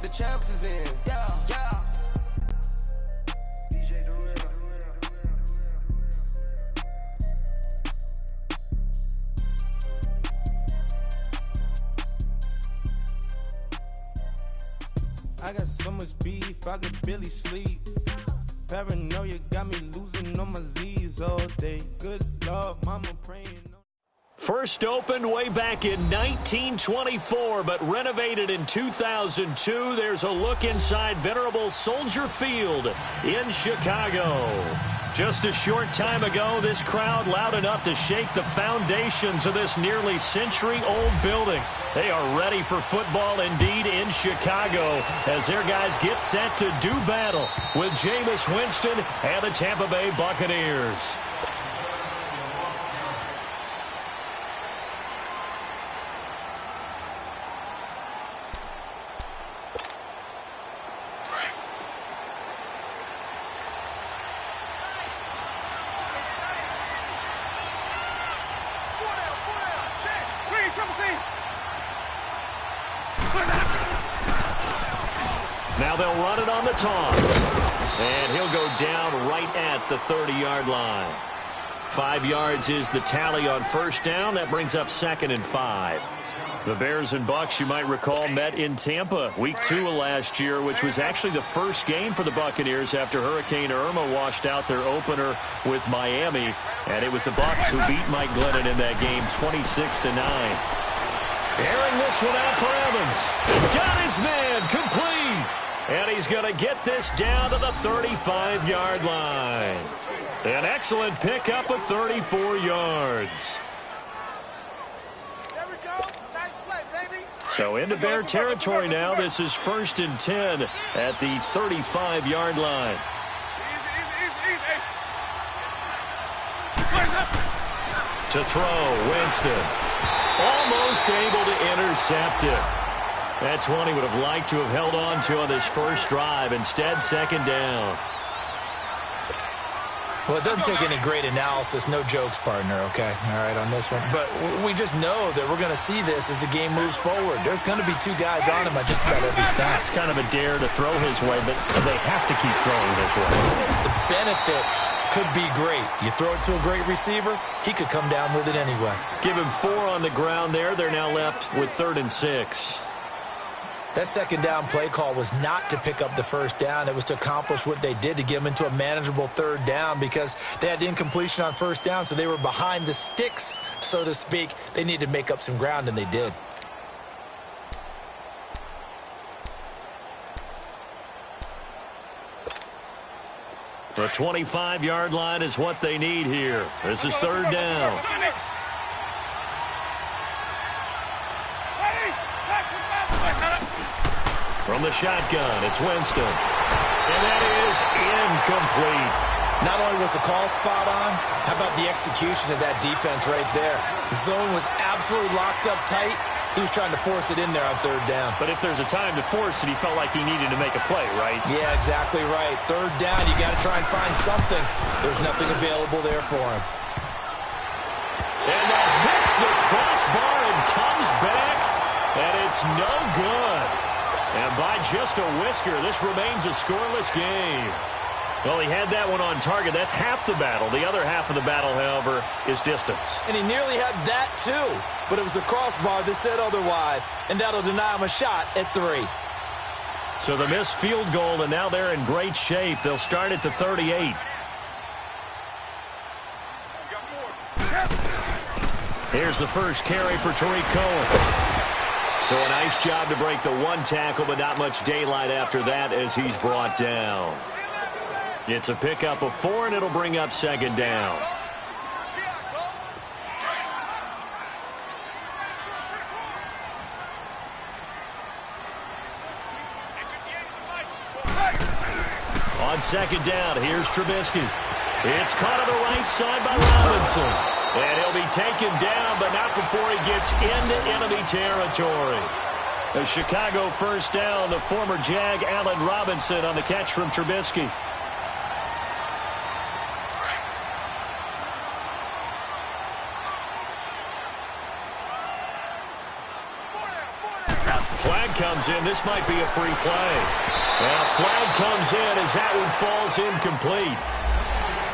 the champs is in. Yeah, yeah. I got so much beef, I could barely sleep. Paranoia got me losing on my Z's all day. Good Lord, mama praying. First opened way back in 1924, but renovated in 2002. There's a look inside venerable Soldier Field in Chicago. Just a short time ago, this crowd loud enough to shake the foundations of this nearly century-old building. They are ready for football indeed in Chicago as their guys get set to do battle with Jameis Winston and the Tampa Bay Buccaneers. Now they'll run it on the toss. And he'll go down right at the 30-yard line. 5 yards is the tally on first down. That brings up 2nd and 5. The Bears and Bucs, you might recall, met in Tampa week 2 of last year, which was actually the first game for the Buccaneers after Hurricane Irma washed out their opener with Miami. And it was the Bucs who beat Mike Glennon in that game 26-9. Airing this one out for Evans. Got his man complete. And he's going to get this down to the 35-yard line. An excellent pickup of 34 yards. There we go. Nice play, baby. So into Bear territory now. This is 1st and 10 at the 35-yard line. To throw, Winston. Almost able to intercept it. That's one he would have liked to have held on to on this first drive. Instead, 2nd down. Well, it doesn't take any great analysis. No jokes, partner, okay? All right, on this one. But we just know that we're going to see this as the game moves forward. There's going to be 2 guys on him at just about every snap. It's kind of a dare to throw his way, but they have to keep throwing this way. The benefits could be great. You throw it to a great receiver, he could come down with it anyway. Give him 4 on the ground there. They're now left with 3rd and 6. That 2nd down play call was not to pick up the first down. It was to accomplish what they did, to get them into a manageable 3rd down, because they had incompletion on first down, so they were behind the sticks, so to speak. They needed to make up some ground, and they did. The 25-yard line is what they need here. This is 3rd down. From the shotgun, it's Winston. And that is incomplete. Not only was the call spot on, how about the execution of that defense right there? Zone was absolutely locked up tight. He was trying to force it in there on 3rd down. But if there's a time to force it, he felt like he needed to make a play, right? Yeah, exactly right. 3rd down, you got to try and find something. There's nothing available there for him. And that hits the crossbar and comes back, and it's no good. And by just a whisker, this remains a scoreless game. Well, he had that one on target. That's half the battle. The other half of the battle, however, is distance. And he nearly had that, too. But it was the crossbar that said otherwise. And that'll deny him a shot at 3. So the missed field goal, and now they're in great shape. They'll start at the 38. Here's the first carry for Tariq Cohen. So a nice job to break the 1 tackle, but not much daylight after that as he's brought down. It's a pickup of 4, and it'll bring up 2nd down. On 2nd down, here's Trubisky. It's caught on the right side by Robinson. And he'll be taken down, but not before he gets into enemy territory. A Chicago first down, the former Jag Allen Robinson on the catch from Trubisky. Flag comes comes in. This might be a free play. And a flag comes in as that one falls incomplete.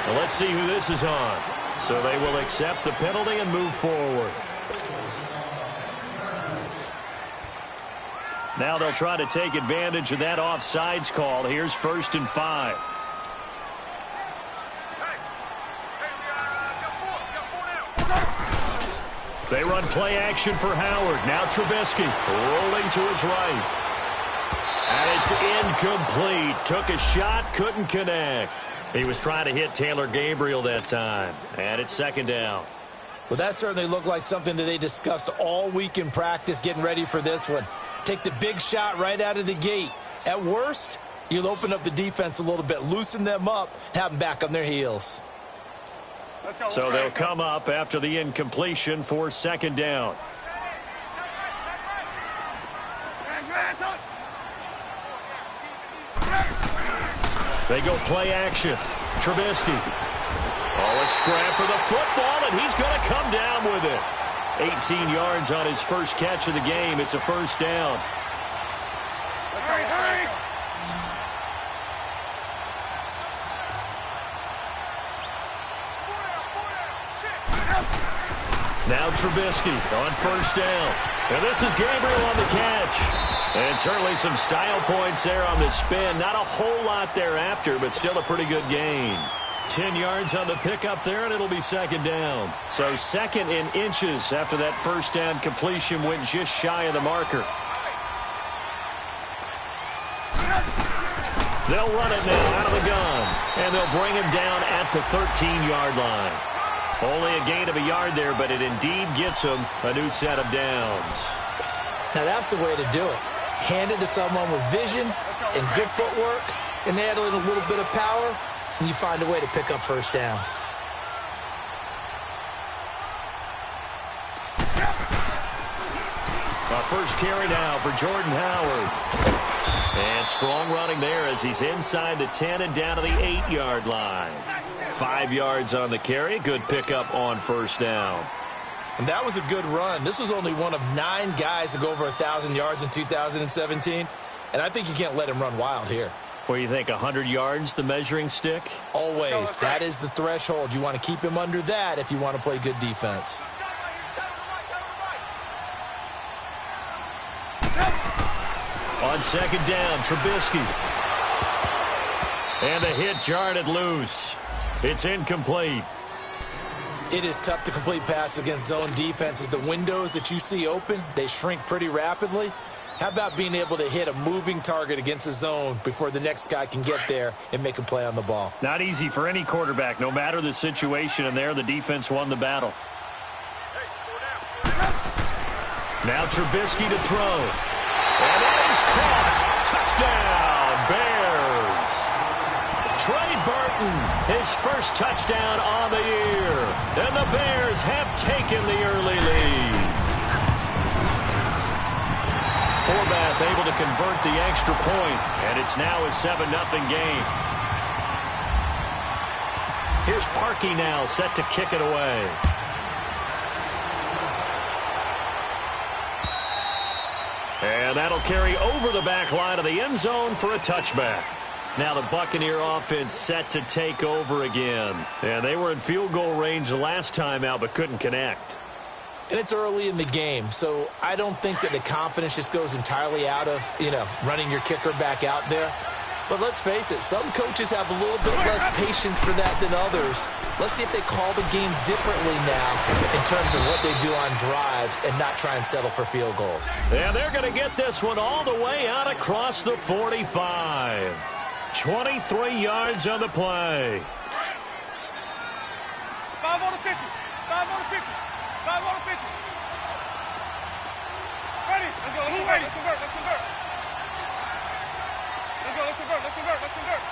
Well, let's see who this is on. So they will accept the penalty and move forward. Now they'll try to take advantage of that offsides call. Here's 1st and 5. They run play action for Howard. Now Trubisky rolling to his right. And it's incomplete. Took a shot, couldn't connect. He was trying to hit Taylor Gabriel that time. And it's 2nd down. Well, that certainly looked like something that they discussed all week in practice getting ready for this one. Take the big shot right out of the gate. At worst, you'll open up the defense a little bit, loosen them up, have them back on their heels. So they'll come up after the incompletion for 2nd down. They go play action. Trubisky. Oh, a scrap for the football, and he's going to come down with it. 18 yards on his first catch of the game. It's a 1st down. Hurry! Now Trubisky on 1st down. And this is Gabriel on the catch. And certainly some style points there on the spin. Not a whole lot thereafter, but still a pretty good gain. 10 yards on the pickup there, and it'll be 2nd down. So 2nd in inches after that 1st down completion went just shy of the marker. They'll run it now out of the gun, and they'll bring him down at the 13-yard line. Only a gain of a yard there, but it indeed gets him a new set of downs. Now that's the way to do it. Hand it to someone with vision and good footwork, and add in a little bit of power, and you find a way to pick up 1st downs. Our first carry now for Jordan Howard. And strong running there as he's inside the 10 and down to the 8-yard line. 5 yards on the carry. Good pickup on 1st down. And that was a good run. This was only one of 9 guys to go over 1,000 yards in 2017. And I think you can't let him run wild here. What do you think, 100 yards, the measuring stick? Always. That is the threshold. You want to keep him under that if you want to play good defense. On 2nd down, Trubisky. And a hit jarred it loose. It's incomplete. It is tough to complete passes against zone defenses. The windows that you see open, they shrink pretty rapidly. How about being able to hit a moving target against a zone before the next guy can get there and make a play on the ball? Not easy for any quarterback, no matter the situation, and there the defense won the battle. Now Trubisky to throw. And it is caught. Touchdown, Bears. Trey Burton, his first touchdown on the year. And the Bears have taken the early lead. Forbath able to convert the extra point, and it's now a 7-0 game. Here's Parkey now, set to kick it away. And that'll carry over the back line of the end zone for a touchback. Now the Buccaneer offense set to take over again. And they were in field goal range last time out but couldn't connect. And it's early in the game, so I don't think that the confidence just goes entirely out of, running your kicker back out there. But let's face it, some coaches have a little bit less patience for that than others. Let's see if they call the game differently now in terms of what they do on drives and not try and settle for field goals. And they're going to get this one all the way out across the 45. 23 yards on the play. 5 on the 50. 5 on the 50. 5 on the 50. Ready. Let's go. Let's convert. Let's convert. Let's convert. Let's go. Let's convert. Let's convert. Let's convert.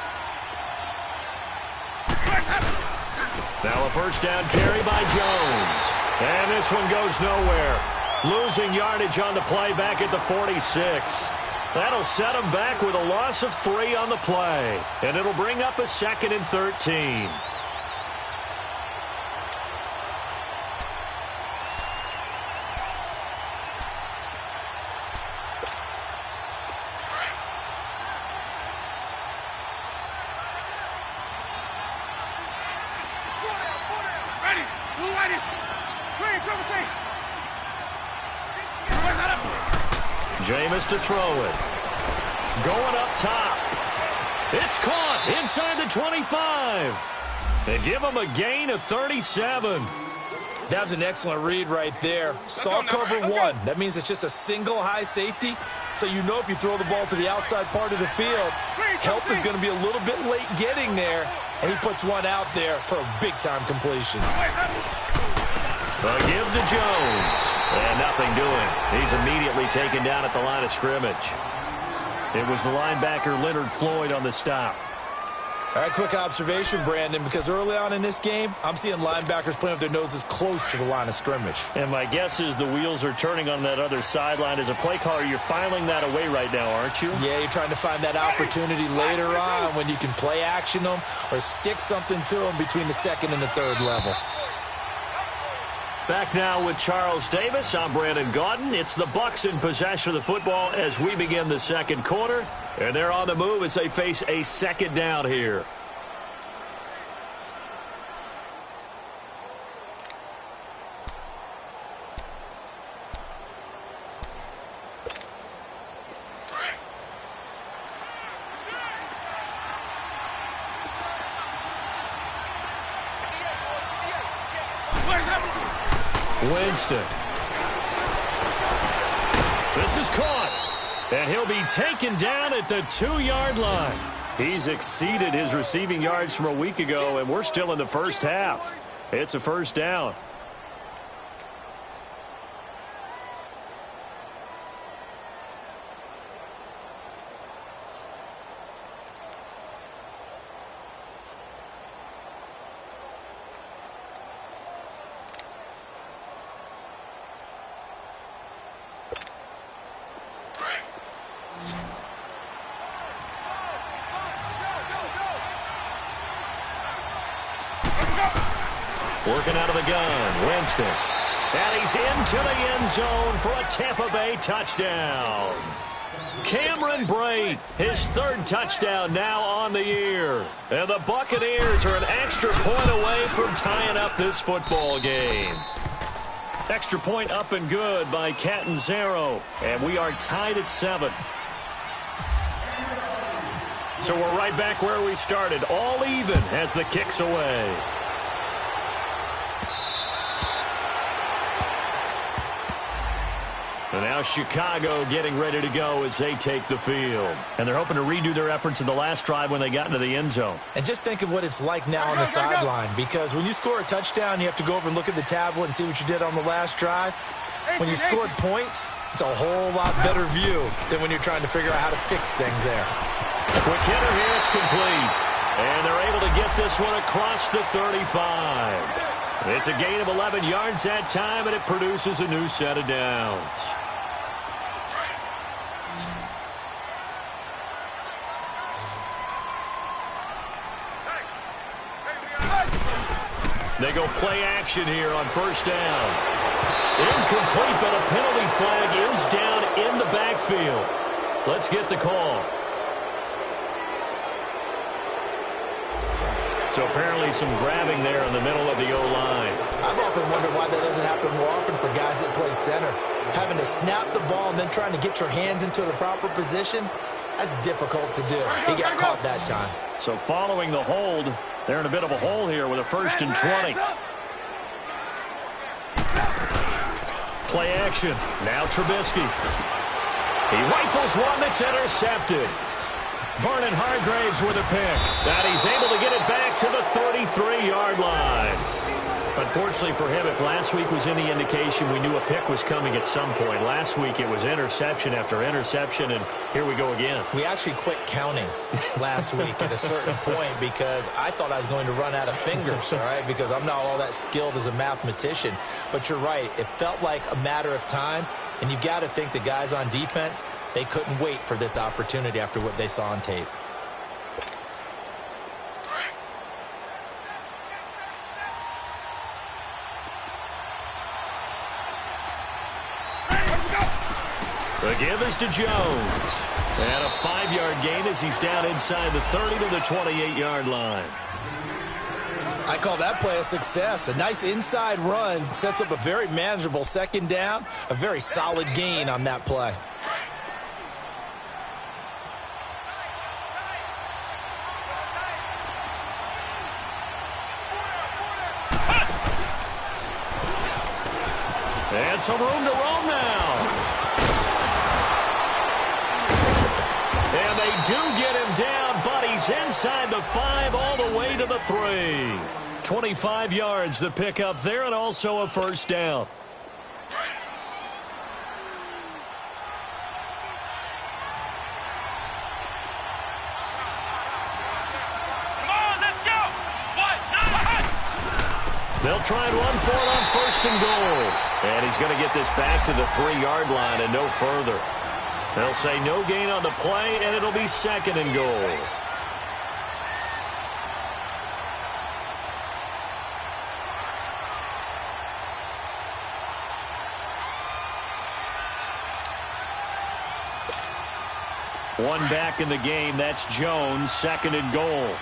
Now a first down carry by Jones. And this one goes nowhere. Losing yardage on the play back at the 46. That'll set him back with a loss of 3 on the play. And it'll bring up a 2nd and 13. Jameis to throw it. Going up top. It's caught inside the 25. They give him a gain of 37. That was an excellent read right there. Saw cover one. That means it's just a single high safety. So you know if you throw the ball to the outside part of the field, help is going to be a little bit late getting there. And he puts one out there for a big-time completion. The give to Jones. And nothing doing. He's immediately taken down at the line of scrimmage. It was the linebacker Leonard Floyd on the stop. All right, quick observation, Brandon, because early on in this game, I'm seeing linebackers playing with their noses close to the line of scrimmage. And my guess is the wheels are turning on that other sideline. As a play caller, you're filing that away right now, aren't you? Yeah, you're trying to find that opportunity later on when you can play action them or stick something to them between the second and the third level. Back now with Charles Davis. I'm Brandon Gaudin. It's the Bucs in possession of the football as we begin the second quarter. And they're on the move as they face a second down here. Winston. This is caught. And he'll be taken down at the 2-yard line. He's exceeded his receiving yards from a week ago, and we're still in the first half. It's a first down. Working out of the gun, Winston. And he's into the end zone for a Tampa Bay touchdown. Cameron Brate, his third touchdown now on the year. And the Buccaneers are an extra point away from tying up this football game. Extra point up and good by Catanzaro. And we are tied at 7. So we're right back where we started, all even as the kick's away. And now Chicago getting ready to go as they take the field. And they're hoping to redo their efforts in the last drive when they got into the end zone. And just think of what it's like now on the sideline, because when you score a touchdown, you have to go over and look at the tablet and see what you did on the last drive. When you scored points, it's a whole lot better view than when you're trying to figure out how to fix things there. Quick hitter here, it's complete. And they're able to get this one across the 35. It's a gain of 11 yards that time, and it produces a new set of downs. They go play action here on first down. Incomplete, but a penalty flag is down in the backfield. Let's get the call. So apparently some grabbing there in the middle of the O-line. I've often wondered why that doesn't happen more often for guys that play center. Having to snap the ball and then trying to get your hands into the proper position, that's difficult to do. He got caught that time. So following the hold, they're in a bit of a hole here with a 1st and 20. Play action. Now Trubisky. He rifles one that's intercepted. Vernon Hargreaves with a pick. And he's able to get it back to the 33-yard line. Unfortunately for him, if last week was any indication, we knew a pick was coming at some point. Last week it was interception after interception, and here we go again. We actually quit counting last week at a certain point because I thought I was going to run out of fingers, all right, because I'm not all that skilled as a mathematician. But you're right. It felt like a matter of time, and you've got to think the guys on defense, they couldn't wait for this opportunity after what they saw on tape. The give is to Jones. And a 5-yard gain as he's down inside the 30 to the 28-yard line. I call that play a success. A nice inside run sets up a very manageable second down, a very solid gain on that play. And some room to roam now. And they do get him down, but he's inside the 5 all the way to the 3. 25 yards to pick up there, and also a first down. They'll try and run for it on 1st and goal. And he's going to get this back to the 3-yard line and no further. They'll say no gain on the play, and it'll be 2nd and goal. One back in the game. That's Jones, 2nd and goal.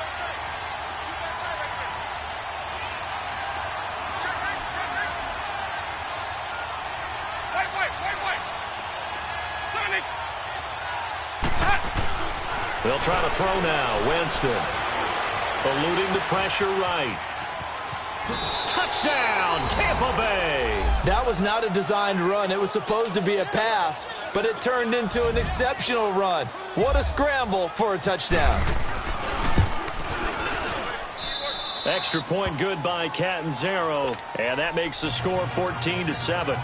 They'll try to throw now. Winston eluding the pressure right. Touchdown, Tampa Bay. That was not a designed run. It was supposed to be a pass, but it turned into an exceptional run. What a scramble for a touchdown. Extra point good by Catanzaro, and that makes the score 14-7.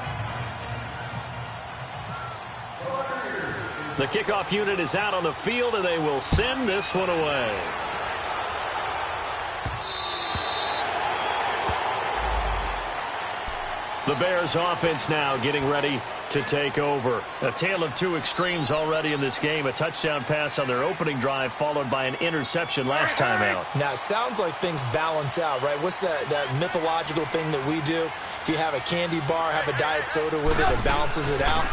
The kickoff unit is out on the field, and they will send this one away. The Bears offense now getting ready to take over. A tale of two extremes already in this game. A touchdown pass on their opening drive followed by an interception last time out. Now, it sounds like things balance out, right? What's that mythological thing that we do? If you have a candy bar, have a diet soda with it, it balances it out.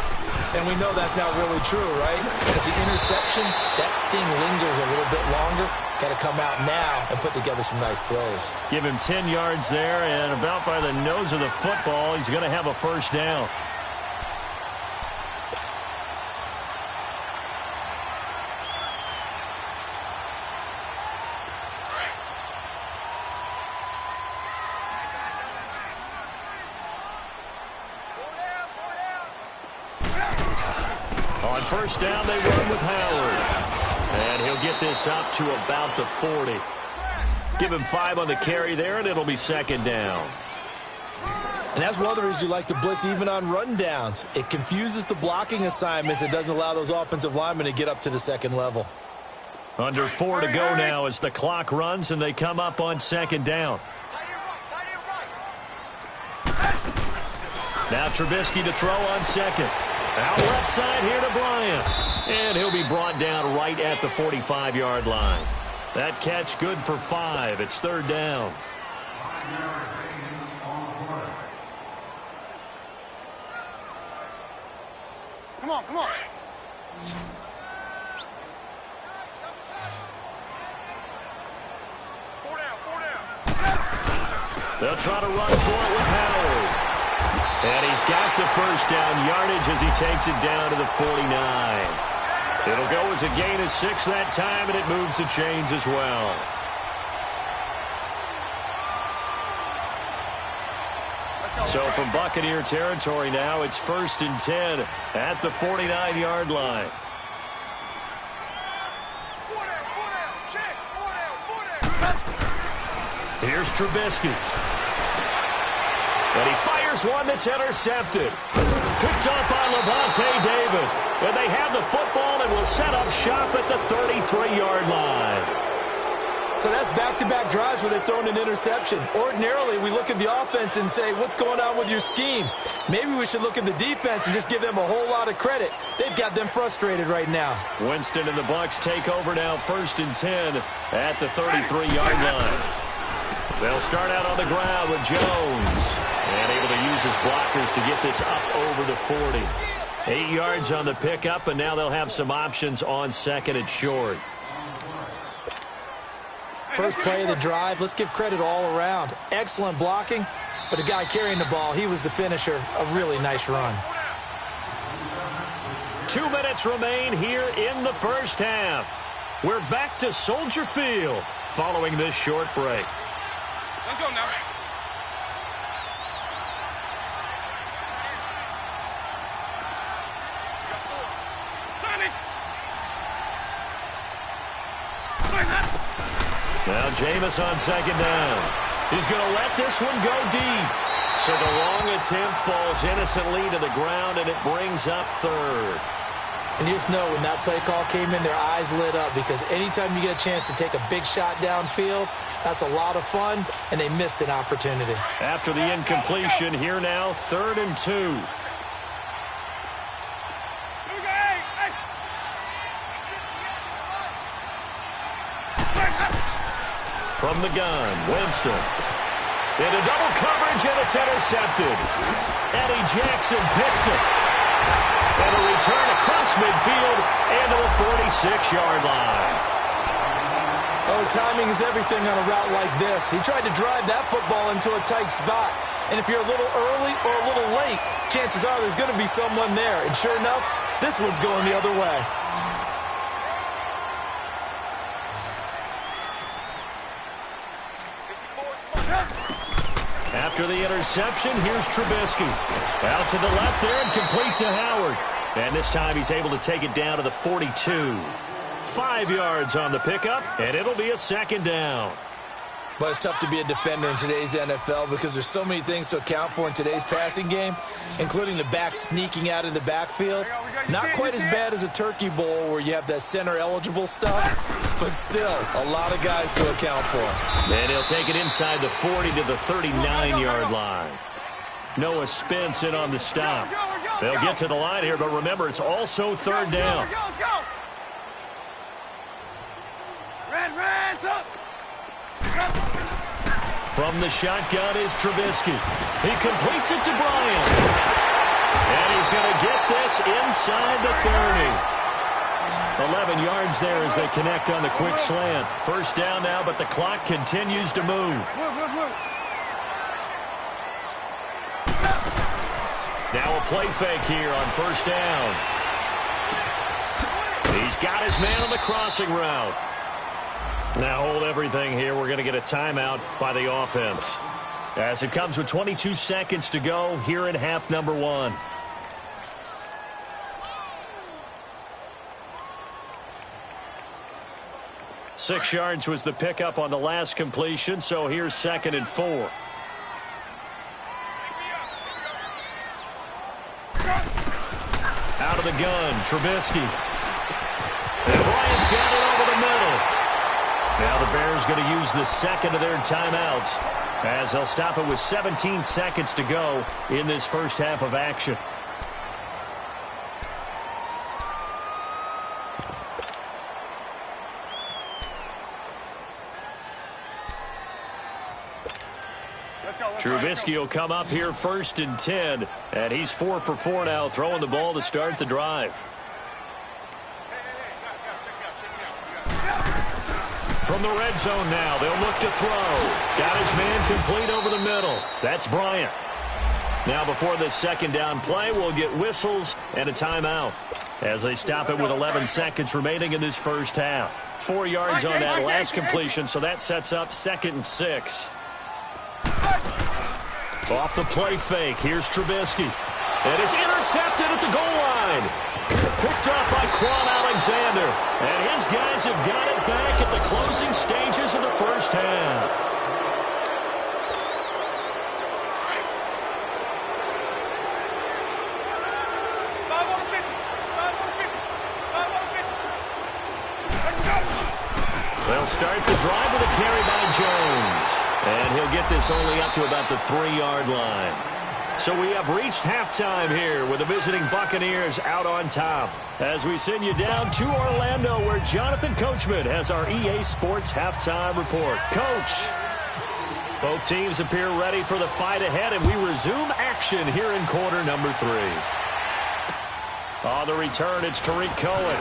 And we know that's not really true, right? As the interception, that sting lingers a little bit longer. Got to come out now and put together some nice plays. Give him 10 yards there, and about by the nose of the football, he's going to have a first down. On first down, they run with Howard. And he'll get this up to about the 40. Give him 5 on the carry there, and it'll be second down. And that's one of the reasons you like to blitz even on run downs. It confuses the blocking assignments. It doesn't allow those offensive linemen to get up to the second level. Under 4 to go now as the clock runs, and they come up on second down. Now Trubisky to throw on second. Out left side here to Bryant. And he'll be brought down right at the 45-yard line. That catch good for 5. It's third down. Come on, come on. Four down. They'll try to run for it with Howard. And he's got the first down yardage as he takes it down to the 49. It'll go as a gain of 6 that time, and it moves the chains as well. So from Buccaneer territory now, it's 1st and 10 at the 49-yard line. Here's Trubisky. And he fires one that's intercepted. Picked up by Levante David. And they have the football and will set up shop at the 33-yard line. So that's back-to-back drives where they've thrown an interception. Ordinarily, we look at the offense and say, what's going on with your scheme? Maybe we should look at the defense and just give them a whole lot of credit. They've got them frustrated right now. Winston and the Bucs take over now, 1st and 10 at the 33-yard line. They'll start out on the ground with Jones. And able to use his blockers to get this up over the 40. 8 yards on the pickup, and now they'll have some options on second and short. First play of the drive, let's give credit all around. Excellent blocking, but the guy carrying the ball, he was the finisher. A really nice run. 2 minutes remain here in the first half. We're back to Soldier Field following this short break. Let's go now. Now Jameis on second down. He's going to let this one go deep. So the long attempt falls innocently to the ground, and it brings up third. And you just know when that play call came in, their eyes lit up, because anytime you get a chance to take a big shot downfield, that's a lot of fun, and they missed an opportunity. After the incompletion, here now, 3rd and 2. From the gun, Winston. Into double coverage, and it's intercepted. Eddie Jackson picks it. And a return across midfield into the 46-yard line. Oh, timing is everything on a route like this. He tried to drive that football into a tight spot. And if you're a little early or a little late, chances are there's going to be someone there. And sure enough, this one's going the other way. After the interception, here's Trubisky. Out to the left there and complete to Howard. And this time he's able to take it down to the 42. 5 yards on the pickup, and it'll be a second down. But it's tough to be a defender in today's NFL because there's so many things to account for in today's passing game, including the back sneaking out of the backfield. Not quite as bad as a turkey bowl where you have that center-eligible stuff, but still a lot of guys to account for. And he'll take it inside the 40 to the 39-yard line. Noah Spence in on the stop. They'll get to the line here, but remember, it's also 3rd down. From the shotgun is Trubisky. He completes it to Bryant. And he's going to get this inside the 30. 11 yards there as they connect on the quick slant. First down now, but the clock continues to move. Now a play fake here on first down. He's got his man on the crossing route. Now hold everything here. We're going to get a timeout by the offense. As it comes with 22 seconds to go here in half number 1. Six yards was the pickup on the last completion, so here's 2nd and 4. Out of the gun, Trubisky. And Bryant's got it over the middle. Now the Bears going to use the second of their timeouts as they'll stop it with 17 seconds to go in this first half of action. Trubisky will come up here 1st and 10, and he's 4 for 4 now, throwing the ball to start the drive. From the red zone now, they'll look to throw. Got his man complete over the middle. That's Bryant. Now before this second down play, we'll get whistles and a timeout as they stop it with 11 seconds remaining in this first half. 4 yards on that last completion, so that sets up 2nd and 6. Off the play fake, here's Trubisky. And it's intercepted at the goal line. Picked up by Quan Alexander. And his guys have got it back at the closing stages of the first half. They'll start the drive with a carry by Jones. And he'll get this only up to about the 3-yard line. So we have reached halftime here with the visiting Buccaneers out on top. As we send you down to Orlando where Jonathan Coachman has our EA Sports halftime report. Coach, both teams appear ready for the fight ahead, and we resume action here in quarter number 3. On the return, it's Tariq Cohen.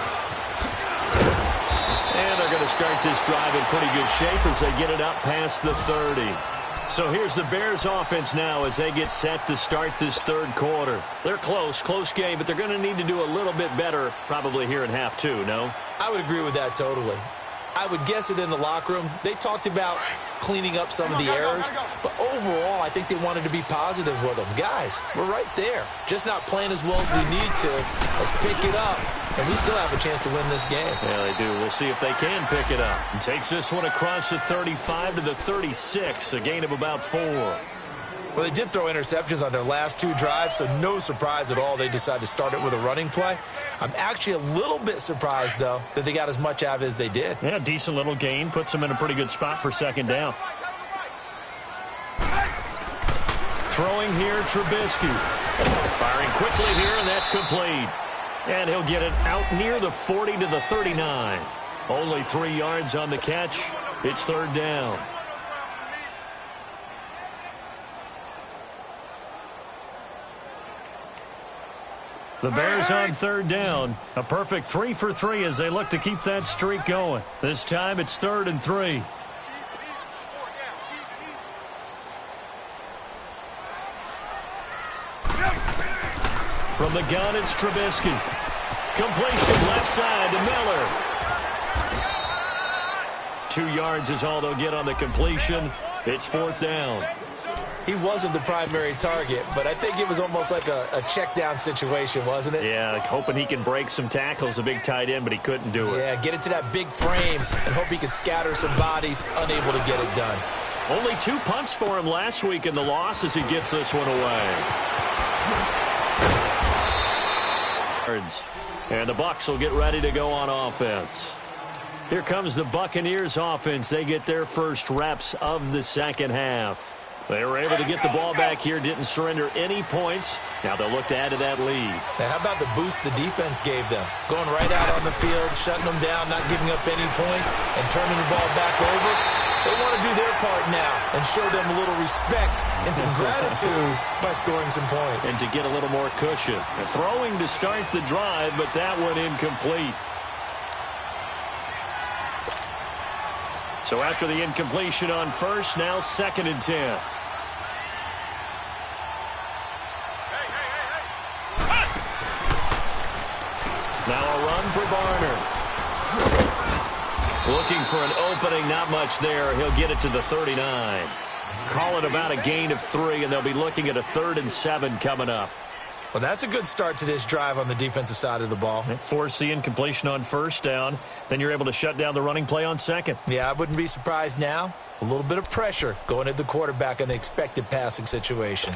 And they're going to start this drive in pretty good shape as they get it up past the 30. So here's the Bears offense now as they get set to start this third quarter. They're close game, but they're going to need to do a little bit better probably here in half two, no? I would agree with that totally. I would guess it in the locker room. They talked about cleaning up some of the errors, but overall, I think they wanted to be positive with them. Guys, we're right there. Just not playing as well as we need to. Let's pick it up, and we still have a chance to win this game. Yeah, they do. We'll see if they can pick it up. And takes this one across the 35 to the 36, a gain of about 4. Well, they did throw interceptions on their last 2 drives, so no surprise at all they decided to start it with a running play. I'm actually a little bit surprised, though, that they got as much out of it as they did. Yeah, decent little gain. Puts them in a pretty good spot for second down. Throwing here, Trubisky. Firing quickly here, and that's complete. And he'll get it out near the 40 to the 39. Only 3 yards on the catch. It's third down. The Bears on third down. A perfect 3 for 3 as they look to keep that streak going. This time it's 3rd and 3. From the gun, it's Trubisky. Completion left side to Miller. 2 yards is all they'll get on the completion. It's 4th down. He wasn't the primary target, but I think it was almost like a check down situation, wasn't it? Yeah, hoping he can break some tackles, a big tight end, but he couldn't do it. Yeah, get it to that big frame and hope he can scatter some bodies, unable to get it done. Only 2 punts for him last week in the loss as he gets this one away. And the Bucs will get ready to go on offense. Here comes the Buccaneers offense. They get their first reps of the second half. They were able to get the ball back here, didn't surrender any points. Now they'll look to add to that lead. Now, how about the boost the defense gave them? Going right out on the field, shutting them down, not giving up any points, and turning the ball back over. They want to do their part now and show them a little respect and some gratitude by scoring some points. And to get a little more cushion. They're throwing to start the drive, but that one incomplete. So after the incompletion on first, now 2nd and 10. Now a run for Barner. Looking for an opening, not much there. He'll get it to the 39. Call it about a gain of 3, and they'll be looking at a 3rd and 7 coming up. Well, that's a good start to this drive on the defensive side of the ball. Force the incompletion on first down. Then you're able to shut down the running play on second. Yeah, I wouldn't be surprised now. A little bit of pressure going at the quarterback in an expected passing situation.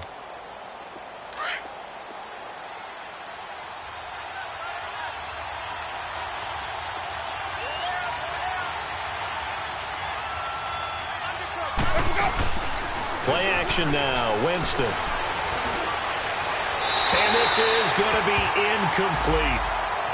Play action now. Winston. And this is going to be incomplete.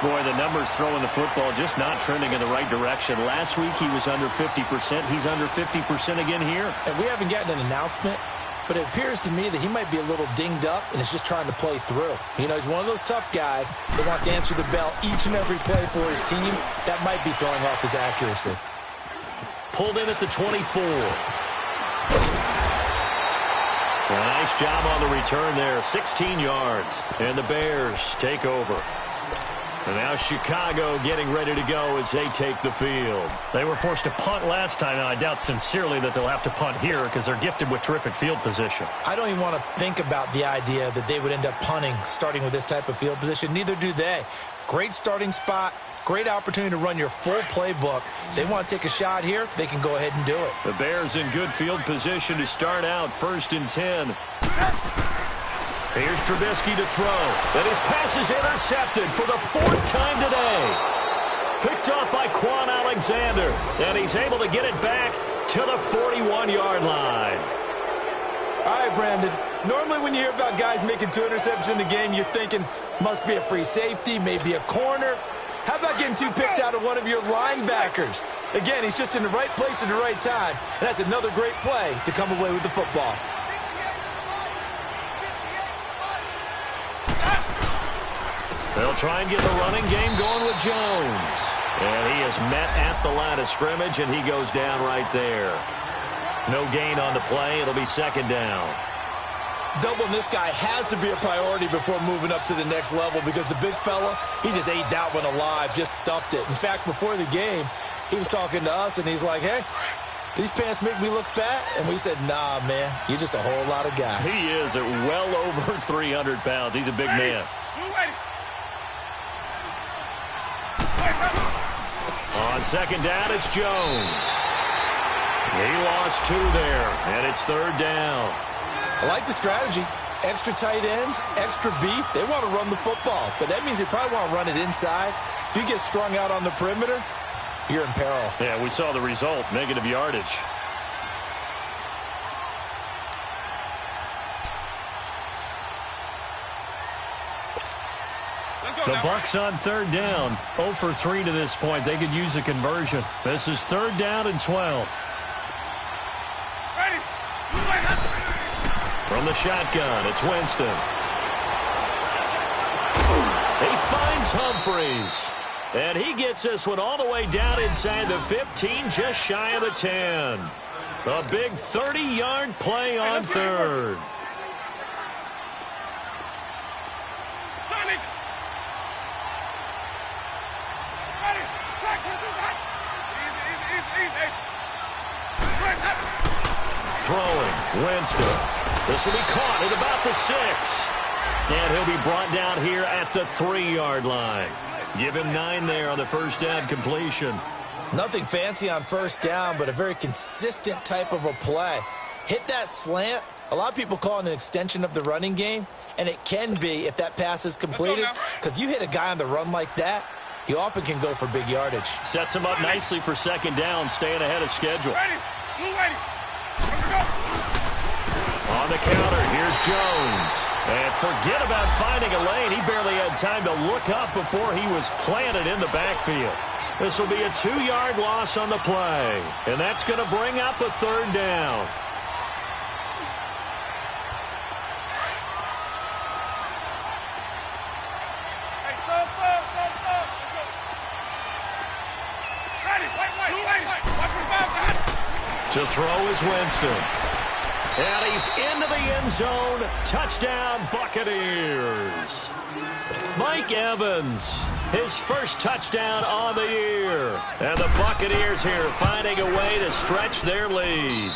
Boy, the numbers throwing the football just not trending in the right direction. Last week he was under 50%. He's under 50% again here. And we haven't gotten an announcement, but it appears to me that he might be a little dinged up and is just trying to play through. You know, he's one of those tough guys that wants to answer the bell each and every play for his team. That might be throwing off his accuracy. Pulled in at the 24. A nice job on the return there. 16 yards. And the Bears take over. And now Chicago getting ready to go as they take the field. They were forced to punt last time, and I doubt sincerely that they'll have to punt here because they're gifted with terrific field position. I don't even want to think about the idea that they would end up punting starting with this type of field position. Neither do they. Great starting spot. Great opportunity to run your full playbook. They want to take a shot here, they can go ahead and do it. The Bears in good field position to start out 1st and 10. Here's Trubisky to throw. And his pass is intercepted for the 4th time today. Picked off by Quan Alexander. And he's able to get it back to the 41-yard line. All right, Brandon. Normally when you hear about guys making 2 interceptions in the game, you're thinking must be a free safety, maybe a corner. How about getting 2 picks out of one of your linebackers? Again, he's just in the right place at the right time. And that's another great play to come away with the football. They'll try and get the running game going with Jones. And he is has met at the line of scrimmage, and he goes down right there. No gain on the play. It'll be second down. Doubling this guy has to be a priority before moving up to the next level because the big fella, he just ate that one alive, just stuffed it. In fact, before the game, he was talking to us, and he's like, hey, these pants make me look fat? And we said, nah, man, you're just a whole lot of guy. He is at well over 300 pounds. He's a big man. On second down, it's Jones. He lost 2 there, and it's third down. I like the strategy. Extra tight ends, extra beef. They want to run the football, but that means they probably want to run it inside. If you get strung out on the perimeter, you're in peril. Yeah, we saw the result, negative yardage. The Bucs on third down. 0 for 3 to this point. They could use a conversion. This is third down and 12. From the shotgun, it's Winston. He finds Humphreys. And he gets this one all the way down inside the 15, just shy of the 10. A big 30-yard play on third. Throwing, Winston. This will be caught at about the 6. And he'll be brought down here at the 3-yard line. Give him 9 there on the first down completion. Nothing fancy on first down, but a very consistent type of a play. Hit that slant. A lot of people call it an extension of the running game, and it can be if that pass is completed, because you hit a guy on the run like that, he often can go for big yardage. Sets him up nicely for second down, staying ahead of schedule. On the counter, here's Jones. And forget about finding a lane. He barely had time to look up before he was planted in the backfield. This will be a 2-yard loss on the play. And that's going to bring up a third down. To throw is Winston. And he's into the end zone. Touchdown, Buccaneers. Mike Evans, his first touchdown on the year. And the Buccaneers here finding a way to stretch their lead.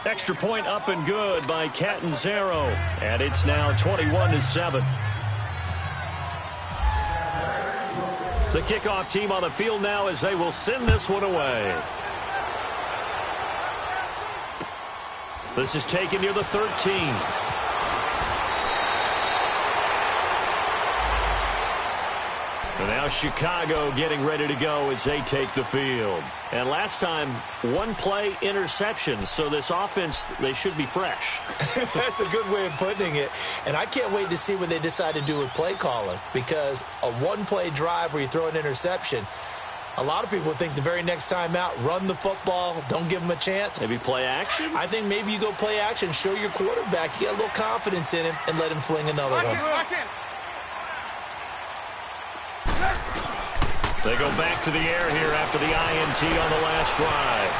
Extra point up and good by Catanzaro. And it's now 21-7. The kickoff team on the field now as they will send this one away. This is taken near the 13. And now Chicago getting ready to go as they take the field. And last time, 1-play interception. So this offense, they should be fresh. That's a good way of putting it. And I can't wait to see what they decide to do with play calling. Because a 1-play drive where you throw an interception, a lot of people think the very next time out, run the football, don't give them a chance. Maybe play action? I think maybe you go play action, show your quarterback, you got a little confidence in him, and let him fling another one. They go back to the air here after the INT on the last drive.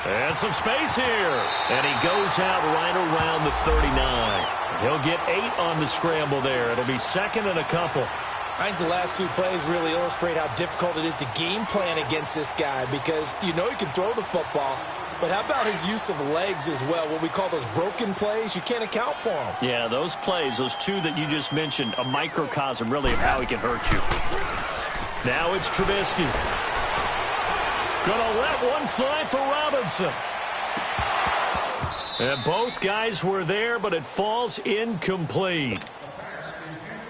And some space here. And he goes out right around the 39. He'll get 8 on the scramble there. It'll be second and a couple. I think the last 2 plays really illustrate how difficult it is to game plan against this guy because you know he can throw the football, but how about his use of legs as well, what we call those broken plays? You can't account for them. Yeah, those plays, those 2 that you just mentioned, a microcosm really of how he can hurt you. Now it's Trubisky. Gonna let one fly for Robinson. And both guys were there, but it falls incomplete.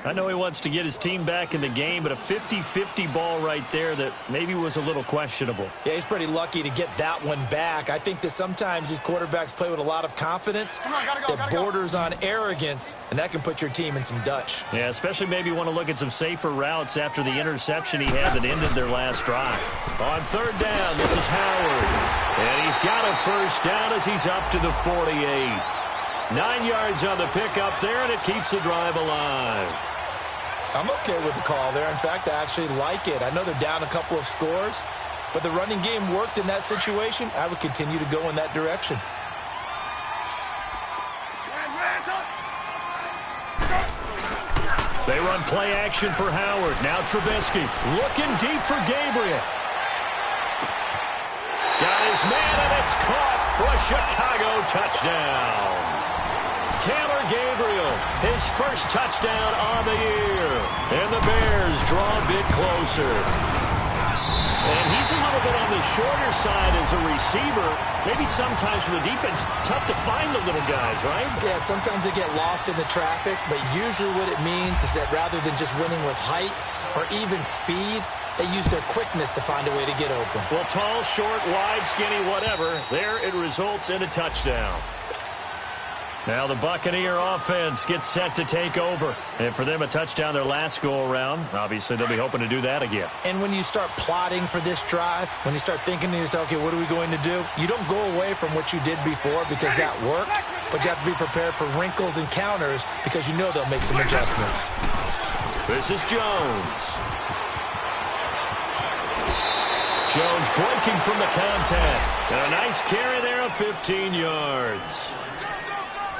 I know he wants to get his team back in the game, but a 50-50 ball right there that maybe was a little questionable. Yeah, he's pretty lucky to get that one back. I think that sometimes these quarterbacks play with a lot of confidence that borders on arrogance, and that can put your team in some Dutch. Yeah, especially maybe want to look at some safer routes after the interception he had that ended their last drive. On third down, this is Howard. And he's got a first down as he's up to the 48. 9 yards on the pickup there, and it keeps the drive alive. I'm okay with the call there. In fact, I actually like it. I know they're down a couple of scores, but the running game worked in that situation. I would continue to go in that direction. They run play action for Howard. Now Trubisky looking deep for Gabriel. Got his man, and it's caught for a Chicago touchdown. Taylor Gabriel, his first touchdown on the year. And the Bears draw a bit closer. And he's a little bit on the shorter side as a receiver. Maybe sometimes for the defense, tough to find the little guys, right? Yeah, sometimes they get lost in the traffic, but usually what it means is that rather than just winning with height or even speed, they use their quickness to find a way to get open. Well, tall, short, wide, skinny, whatever. There it results in a touchdown. Now the Buccaneer offense gets set to take over. And for them, a touchdown their last go-around. Obviously, they'll be hoping to do that again. And when you start plotting for this drive, when you start thinking to yourself, okay, what are we going to do? You don't go away from what you did before because that worked, but you have to be prepared for wrinkles and counters because you know they'll make some adjustments. This is Jones. Jones breaking from the contact. And a nice carry there of 15 yards.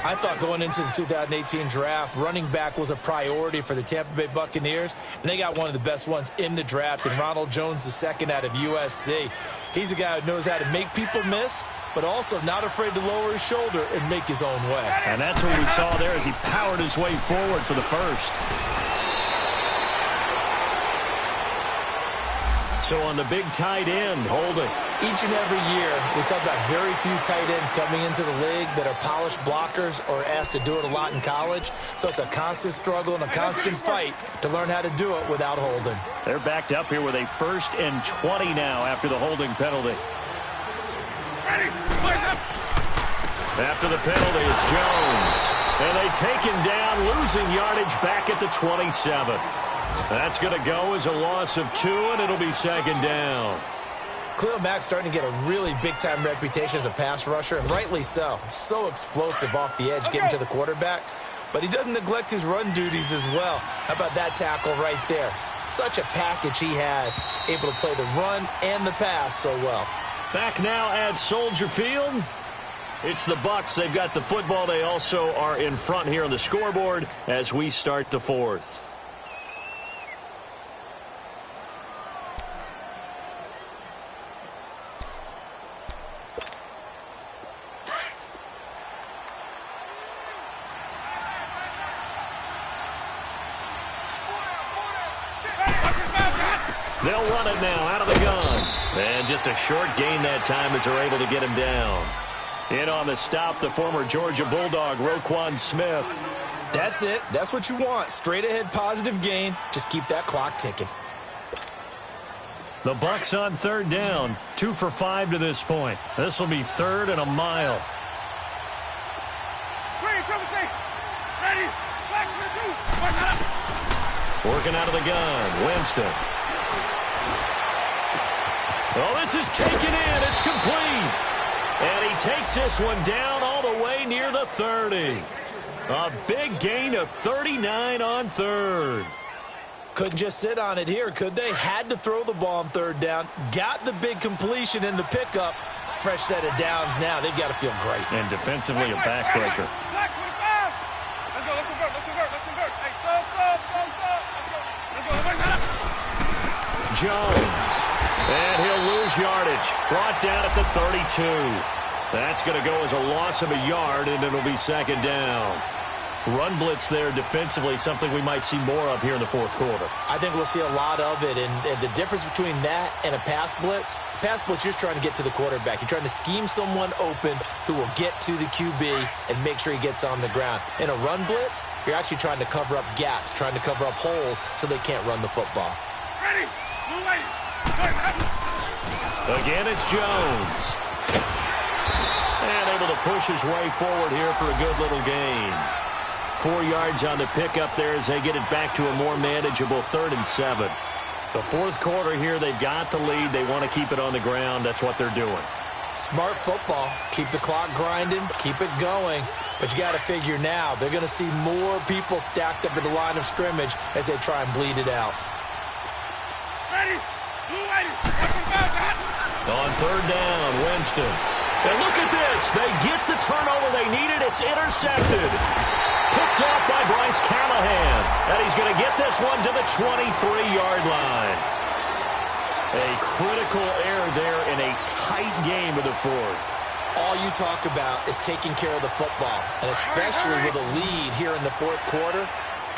I thought going into the 2018 draft, running back was a priority for the Tampa Bay Buccaneers, and they got one of the best ones in the draft, and Ronald Jones II out of USC. He's a guy who knows how to make people miss, but also not afraid to lower his shoulder and make his own way. And that's what we saw there as he powered his way forward for the first. So on the big tight end, holding. Each and every year, we talk about very few tight ends coming into the league that are polished blockers or asked to do it a lot in college. So it's a constant struggle and a constant fight to learn how to do it without holding. They're backed up here with a 1st and 20 now after the holding penalty. After the penalty, it's Jones. And they take him down, losing yardage back at the 27. That's going to go as a loss of 2, and it'll be 2nd down. Khalil Mack's starting to get a really big-time reputation as a pass rusher, and rightly so. So explosive off the edge, getting to the quarterback. But he doesn't neglect his run duties as well. How about that tackle right there? Such a package he has, able to play the run and the pass so well. Back now at Soldier Field. It's the Bucs. They've got the football. They also are in front here on the scoreboard as we start the 4th. They'll run it now out of the gun. And just a short gain that time as they're able to get him down. In on the stop, the former Georgia Bulldog, Roquan Smith. That's it. That's what you want. Straight ahead positive gain. Just keep that clock ticking. The Bucs on 3rd down. 2 for 5 to this point. This will be 3rd and a mile. Ready. Working out of the gun. Winston. Oh, this is taken in. It's complete. And he takes this one down all the way near the 30. A big gain of 39 on 3rd. Couldn't just sit on it here, could they? Had to throw the ball on 3rd down. Got the big completion in the pickup. Fresh set of downs now. They've got to feel great. And defensively a backbreaker. Let's convert. Hey, sub. Let's go. Jones. And he'll lose yardage. Brought down at the 32. That's going to go as a loss of a yard, and it'll be 2nd down. Run blitz there defensively, something we might see more of here in the 4th quarter. I think we'll see a lot of it, and the difference between that and a pass blitz, you're just trying to get to the quarterback. You're trying to scheme someone open who will get to the QB and make sure he gets on the ground. In a run blitz, you're actually trying to cover up gaps, trying to cover up holes so they can't run the football. Ready. Move away. Again, it's Jones. And able to push his way forward here for a good little gain. 4 yards on the pickup there as they get it back to a more manageable 3rd and 7. The 4th quarter here, they've got the lead. They want to keep it on the ground. That's what they're doing. Smart football. Keep the clock grinding. Keep it going. But you got to figure now, they're going to see more people stacked up at the line of scrimmage as they try and bleed it out. Ready? Blue ready. On third down, Winston. And look at this. They get the turnover they needed. It's intercepted. Picked off by Bryce Callahan. And he's going to get this one to the 23-yard line. A critical error there in a tight game of the fourth. All you talk about is taking care of the football, and especially with a lead here in the fourth quarter,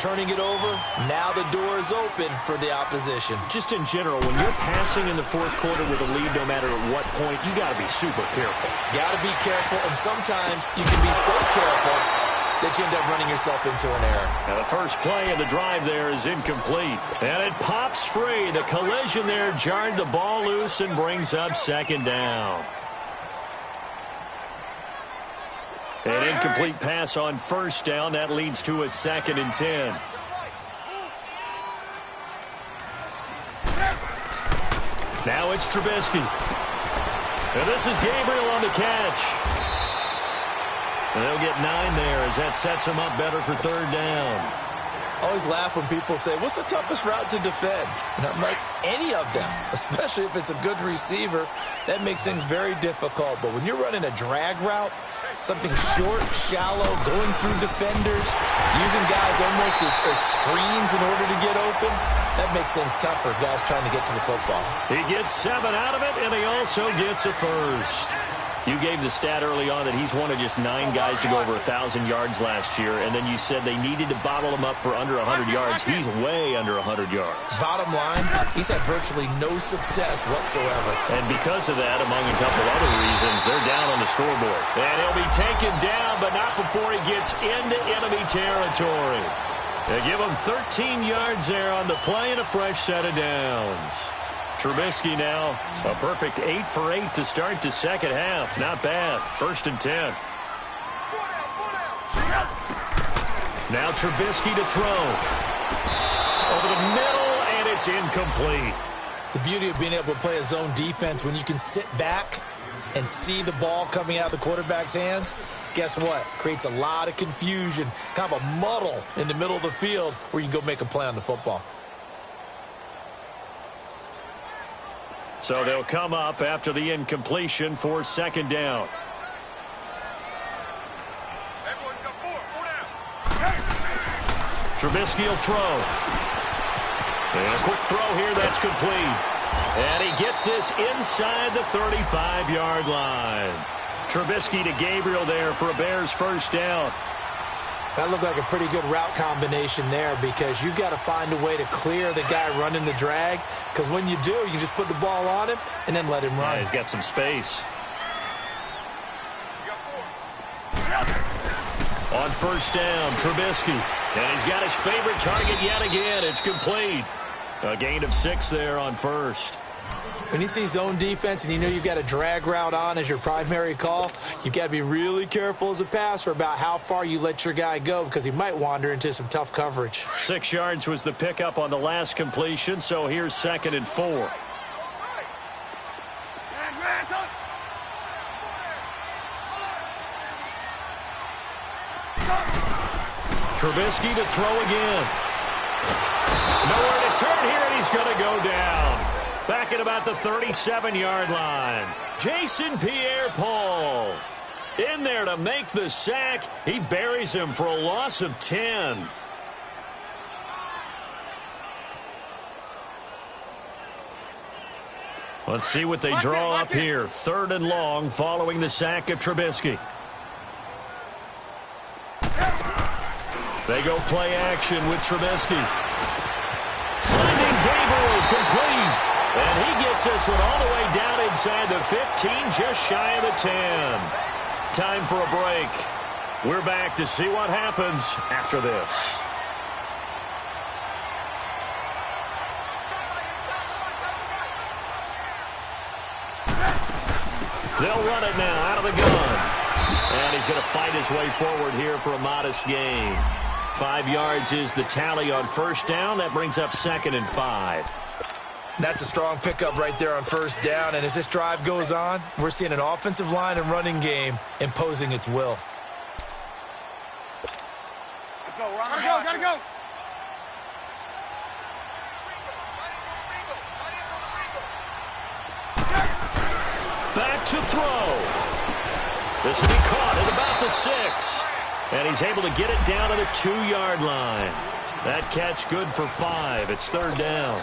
turning it over, now the door is open for the opposition. Just in general, when you're passing in the fourth quarter with a lead, no matter at what point, you got to be super careful. Got to be careful, and sometimes you can be so careful that you end up running yourself into an error. Now the first play of the drive there is incomplete. And it pops free. The collision there jarred the ball loose and brings up second down. An incomplete pass on first down. That leads to a 2nd and 10. Now it's Trubisky. And this is Gabriel on the catch. And they'll get 9 there as that sets him up better for third down. Always laugh when people say, what's the toughest route to defend? And I'm like, any of them, especially if it's a good receiver. That makes things very difficult. But when you're running a drag route, something short, shallow, going through defenders, using guys almost as screens in order to get open, that makes things tougher, guys trying to get to the football. He gets 7 out of it, and he also gets a first. You gave the stat early on that he's one of just 9 guys to go over 1,000 yards last year, and then you said they needed to bottle him up for under 100 yards. He's way under 100 yards. Bottom line, he's had virtually no success whatsoever. And because of that, among a couple other reasons, they're down on the scoreboard. And he'll be taken down, but not before he gets into enemy territory. They give him 13 yards there on the play and a fresh set of downs. Trubisky now, a perfect 8 for 8 to start the second half. Not bad. 1st and 10. Now Trubisky to throw. Over the middle, and it's incomplete. The beauty of being able to play a zone defense when you can sit back and see the ball coming out of the quarterback's hands, guess what? Creates a lot of confusion, kind of a muddle in the middle of the field where you can go make a play on the football. So they'll come up after the incompletion for second down. Trubisky will throw. And a quick throw here that's complete. And he gets this inside the 35-yard line. Trubisky to Gabriel there for a Bears first down. That looked like a pretty good route combination there because you've got to find a way to clear the guy running the drag, because when you do, you can just put the ball on him and then let him run. Yeah, he's got some space. On first down, Trubisky. And he's got his favorite target yet again. It's complete. A gain of 6 there on first. When you see zone defense and you know you've got a drag route on as your primary call, you've got to be really careful as a passer about how far you let your guy go because he might wander into some tough coverage. 6 yards was the pickup on the last completion, so here's 2nd and 4. Trubisky to throw again. Nowhere to turn here, and he's going to go down. Back at about the 37-yard line. Jason Pierre-Paul in there to make the sack. He buries him for a loss of 10. Let's see what they draw up here. 3rd and long following the sack of Trubisky. They go play action with Trubisky. Finding Gabriel complete. And he gets this one all the way down inside the 15, just shy of the 10. Time for a break. We're back to see what happens after this. They'll run it now out of the gun. And he's going to fight his way forward here for a modest gain. 5 yards is the tally on first down. That brings up 2nd and 5. That's a strong pickup right there on first down. And as this drive goes on, we're seeing an offensive line and running game imposing its will. back to throw. This will be caught at about the 6. And he's able to get it down to the 2-yard line. That catch good for 5. It's 3rd down.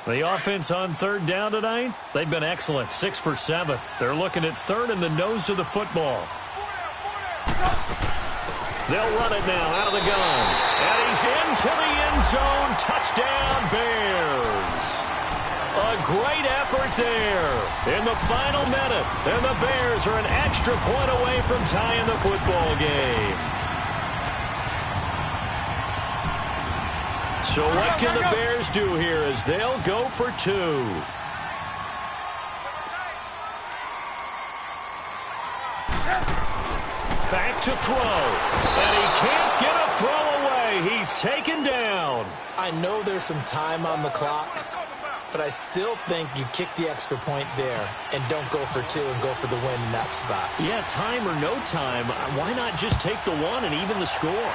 The offense on 3rd down tonight, they've been excellent, 6 for 7. They're looking at 3rd in the nose of the football. They'll run it now out of the gun. And he's into the end zone. Touchdown, Bears. A great effort there in the final minute. And the Bears are an extra point away from tying the football game. So what can the Bears do here as they'll go for 2? Back to throw. And he can't get a throw away. He's taken down. I know there's some time on the clock, but I still think you kick the extra point there and don't go for 2 and go for the win in that spot. Yeah, time or no time, why not just take the 1 and even the score?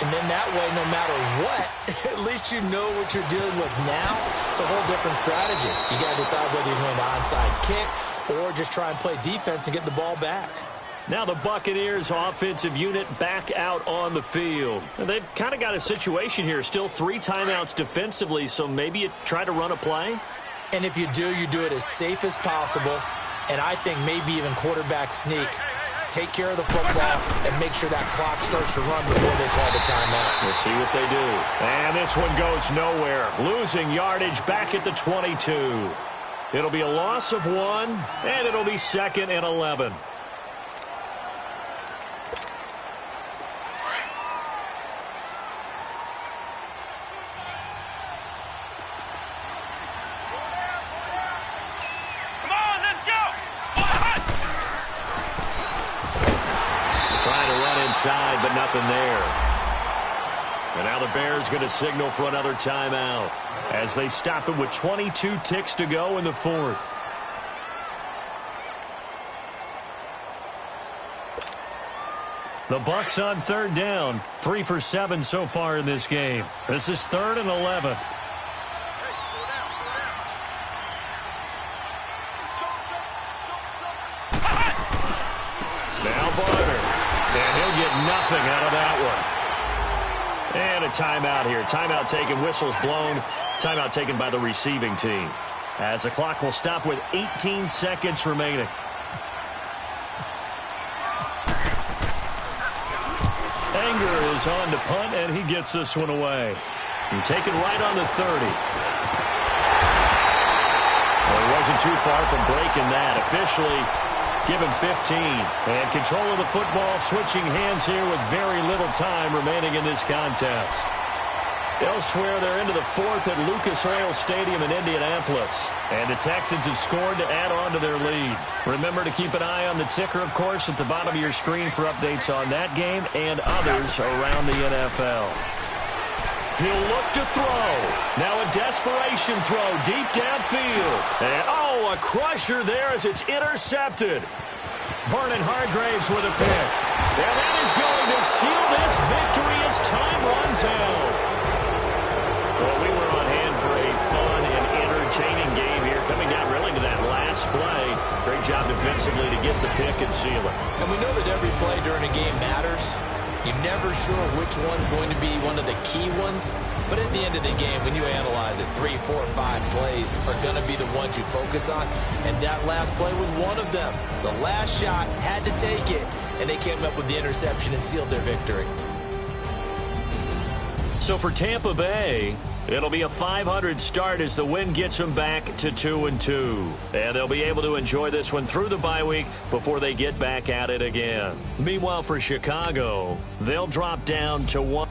And then that way, no matter what, at least you know what you're dealing with now. It's a whole different strategy. You got to decide whether you're going to onside kick or just try and play defense and get the ball back. Now the Buccaneers offensive unit back out on the field. They've kind of got a situation here. Still 3 timeouts defensively, so maybe you try to run a play. And if you do it as safe as possible. And I think maybe even quarterback sneak. Take care of the football and make sure that clock starts to run before they call the timeout. We'll see what they do. And this one goes nowhere. Losing yardage back at the 22. It'll be a loss of 1, and it'll be 2nd and 11. Inside, but nothing there. And now the Bears going to signal for another timeout as they stop it with 22 ticks to go in the 4th. The Bucs on 3rd down, 3 for 7 so far in this game. This is 3rd and 11. Now Barner. And he'll get nothing out of that one. And a timeout here. Timeout taken, whistles blown. Timeout taken by the receiving team. As the clock will stop with 18 seconds remaining. Anger is on to punt, and he gets this one away. And taken right on the 30. Well, he wasn't too far from breaking that. Officially given 15. And control of the football switching hands here with very little time remaining in this contest. Elsewhere, they're into the 4th at Lucas Oil Stadium in Indianapolis. And the Texans have scored to add on to their lead. Remember to keep an eye on the ticker, of course, at the bottom of your screen for updates on that game and others around the NFL. He'll look to throw. Now a desperation throw deep downfield. And, a crusher there as it's intercepted. Vernon Hargraves with a pick. And that is going to seal this victory as time runs out. Well, we were on hand for a fun and entertaining game here. Coming down really to that last play. Great job defensively to get the pick and seal it. And we know that every play during a game matters. You're never sure which one's going to be one of the key ones. But at the end of the game, when you analyze it, 3, 4, 5 plays are going to be the ones you focus on. And that last play was one of them. The last shot had to take it, and they came up with the interception and sealed their victory. So for Tampa Bay, it'll be a 500 start as the win gets them back to 2-2. And they'll be able to enjoy this one through the bye week before they get back at it again. Meanwhile, for Chicago, they'll drop down to 1.